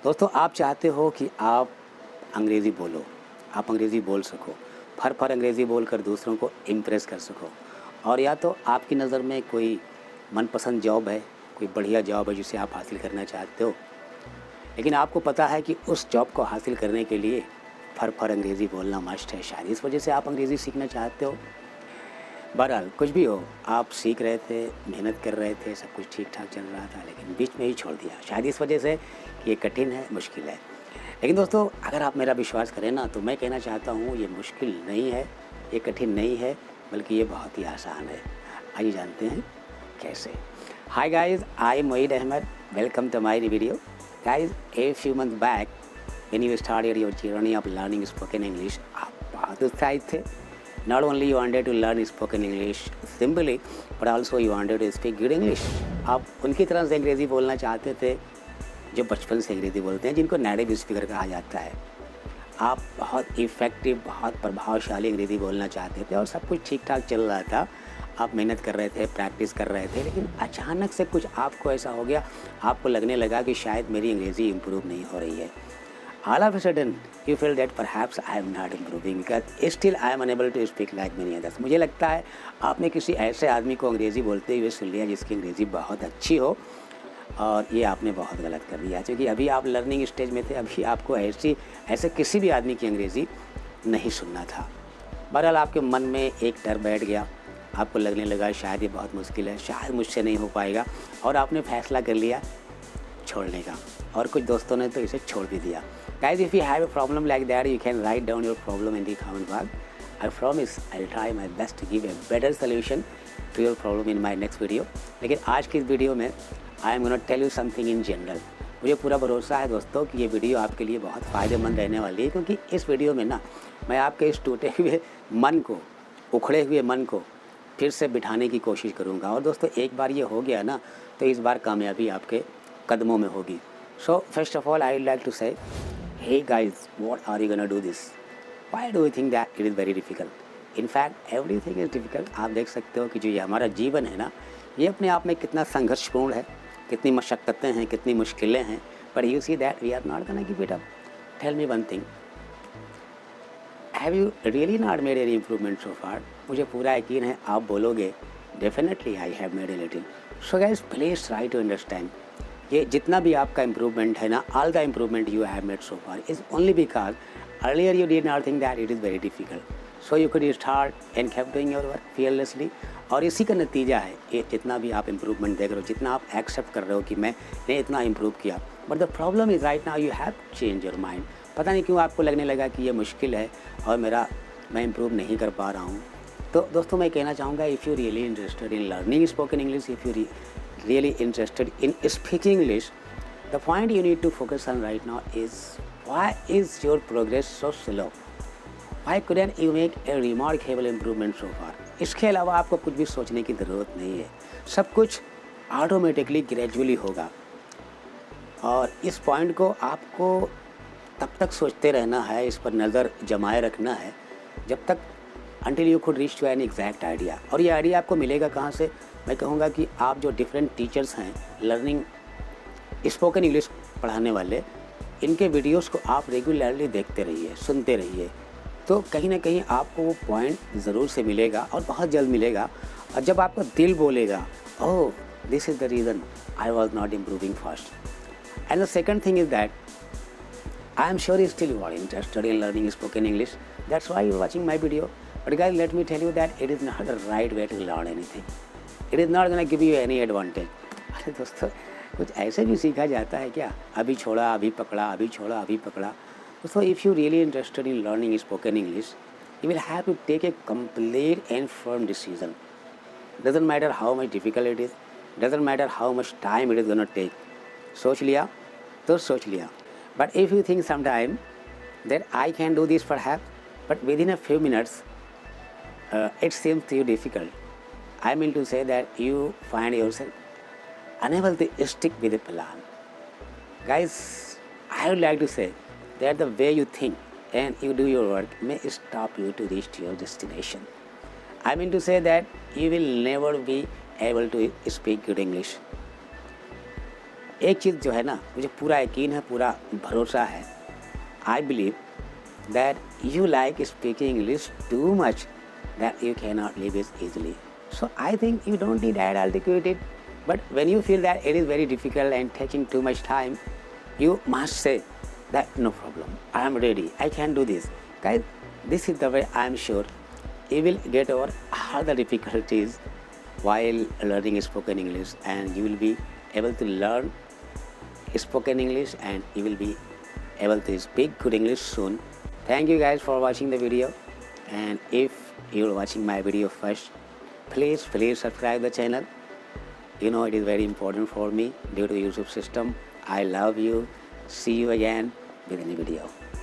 दोस्तों, आप चाहते हो कि आप अंग्रेज़ी बोलो, आप अंग्रेज़ी बोल सको, फर अंग्रेज़ी बोलकर दूसरों को इम्प्रेस कर सको, और या तो आपकी नज़र में कोई मनपसंद जॉब है, कोई बढ़िया जॉब है जिसे आप हासिल करना चाहते हो, लेकिन आपको पता है कि उस जॉब को हासिल करने के लिए फर अंग्रेज़ी बोलना मस्ट है। शायद इस वजह से आप अंग्रेज़ी सीखना चाहते हो। बहरहाल कुछ भी हो, आप सीख रहे थे, मेहनत कर रहे थे, सब कुछ ठीक-ठाक चल रहा था, लेकिन बीच में ही छोड़ दिया। शायद इस वजह से कि ये कठिन है, मुश्किल है। लेकिन दोस्तों, अगर आप मेरा विश्वास करें ना, तो मैं कहना चाहता हूँ ये मुश्किल नहीं है, ये कठिन नहीं है, बल्कि ये बहुत ही आसान है। आइए जानते हैं कैसे। Hi guys, I am Moeed Ahmed, welcome to my video. Guys, a few month back when you started your journey of learning spoken English, आप बहुत उत्साहित थे। Not only you wanted to learn spoken English simply, but also you wanted to speak good English. आप उनकी तरह से अंग्रेज़ी बोलना चाहते थे जो बचपन से अंग्रेज़ी बोलते हैं, जिनको नेटिव स्पीकर कहा जाता है। आप बहुत इफ़ेक्टिव, बहुत प्रभावशाली अंग्रेज़ी बोलना चाहते थे और सब कुछ ठीक-ठाक चल रहा था। आप मेहनत कर रहे थे, प्रैक्टिस कर रहे थे, लेकिन अचानक से कुछ आपको ऐसा हो गया, आपको लगने लगा कि शायद मेरी अंग्रेज़ी इम्प्रूव नहीं हो रही है। All of a sudden, you feel that perhaps I am not improving because still I am unable to speak like many others. मुझे लगता है आपने किसी ऐसे आदमी को अंग्रेज़ी बोलते हुए सुन लिया जिसकी अंग्रेज़ी बहुत अच्छी हो, और ये आपने बहुत गलत कर दिया, क्योंकि अभी आप लर्निंग स्टेज में थे। अभी आपको ऐसे किसी भी आदमी की अंग्रेज़ी नहीं सुनना था। बहरहाल आपके मन में एक डर बैठ गया, आपको लगने लगा शायद ये बहुत मुश्किल है, शायद मुझसे नहीं हो पाएगा, और आपने फैसला कर लिया छोड़ने का, और कुछ दोस्तों ने तो इसे छोड़ भी दिया। Guys, if you have a problem like that, you can write down your problem in the comment box. I promise I'll try my best to give a better solution to your problem in my next video. लेकिन आज की इस video में I am gonna tell you something in general. मुझे पूरा भरोसा है दोस्तों कि ये वीडियो आपके लिए बहुत फ़ायदेमंद रहने वाली है, क्योंकि इस वीडियो में ना मैं आपके इस टूटे हुए मन को, उखड़े हुए मन को फिर से बिठाने की कोशिश करूँगा। और दोस्तों, एक बार ये हो गया ना, तो इस बार कामयाबी आपके कदमों में होगी। So first of all, I would like to say, hey guys, what are you gonna do this? Why do you think that it is very difficult? In fact, everything is difficult. आप देख सकते हो कि जो ये हमारा जीवन है ना, ये अपने आप में कितना संघर्षपूर्ण है, कितनी मशक्क़तें हैं, कितनी मुश्किलें हैं, but you see that we are not gonna give it up. Tell me one thing, have you really not made any improvement so far? मुझे पूरा यकीन है आप बोलोगे definitely I have made a little. So guys, please try to understand. ये जितना भी आपका इम्प्रूवमेंट है ना, all the improvement you have made so far is only because earlier you did not think that it is very difficult, so you could start and keep doing your work fearlessly. और इसी का नतीजा है ये जितना भी आप improvement देख रहे हो, जितना आप एक्सेप्ट कर रहे हो कि मैंने इतना इम्प्रूव किया। But the problem is right now you have change your mind. पता नहीं क्यों आपको लगने लगा कि ये मुश्किल है और मैं इम्प्रूव नहीं कर पा रहा हूँ। तो दोस्तों, मैं कहना चाहूँगा, if you really interested in learning spoken English, if you really interested in speaking English, the point you need to focus on right now is, why is your progress so slow? Why couldn't you make a remarkable improvement so far? इसके अलावा आपको कुछ भी सोचने की ज़रूरत नहीं है, सब कुछ ऑटोमेटिकली ग्रेजुअली होगा। और इस पॉइंट को आपको तब तक सोचते रहना है, इस पर नज़र जमाए रखना है, जब तक until you could reach to an exact idea। और ये आइडिया आपको मिलेगा कहाँ से? मैं कहूँगा कि आप जो डिफरेंट टीचर्स हैं लर्निंग स्पोकन इंग्लिश पढ़ाने वाले, इनके वीडियोस को आप रेगुलरली देखते रहिए, सुनते रहिए, तो कहीं ना कहीं आपको वो पॉइंट ज़रूर से मिलेगा, और बहुत जल्द मिलेगा। और जब आपका दिल बोलेगा, oh this is the reason I was not improving fast. And the second thing is that I am sure still you are interested in learning spoken English. That's why you're watching my video. But guys, let me tell you that it is not the right way to learn anything. It is not gonna give you any advantage. अरे दोस्तों, कुछ ऐसे भी सीखा जाता है क्या? अभी छोड़ा अभी पकड़ा, अभी छोड़ा अभी पकड़ा। दोस्तों, if you really interested in learning spoken English, you will have to take a complete and firm decision. Doesn't matter how much difficult it is, doesn't matter how much time it is gonna take. सोच लिया तो सोच लिया. But if you think sometime that I can do this perhaps, but within a few minutes it seems to you difficult, I mean to say that you find yourself unable to stick with a plan. Guys, I would like to say that the way you think and you do your work may stop you to reach your destination. I mean to say that you will never be able to speak good English. एक चीज़ जो है ना, मुझे पूरा यकीन है, पूरा भरोसा है, I believe that you like speaking English too much that you cannot leave it easily. So I think you don't need that articulate. But when you feel that it is very difficult and taking too much time, you must say that no problem, I am ready, I can do this. Guys, this is the way I am sure you will get over all the difficulties while learning spoken English, and you will be able to learn spoken English and you will be able to speak good English soon. Thank you guys for watching the video, and if you're watching my video first, please subscribe the channel. You know it is very important for me due to YouTube system. I love you. See you again with a new video.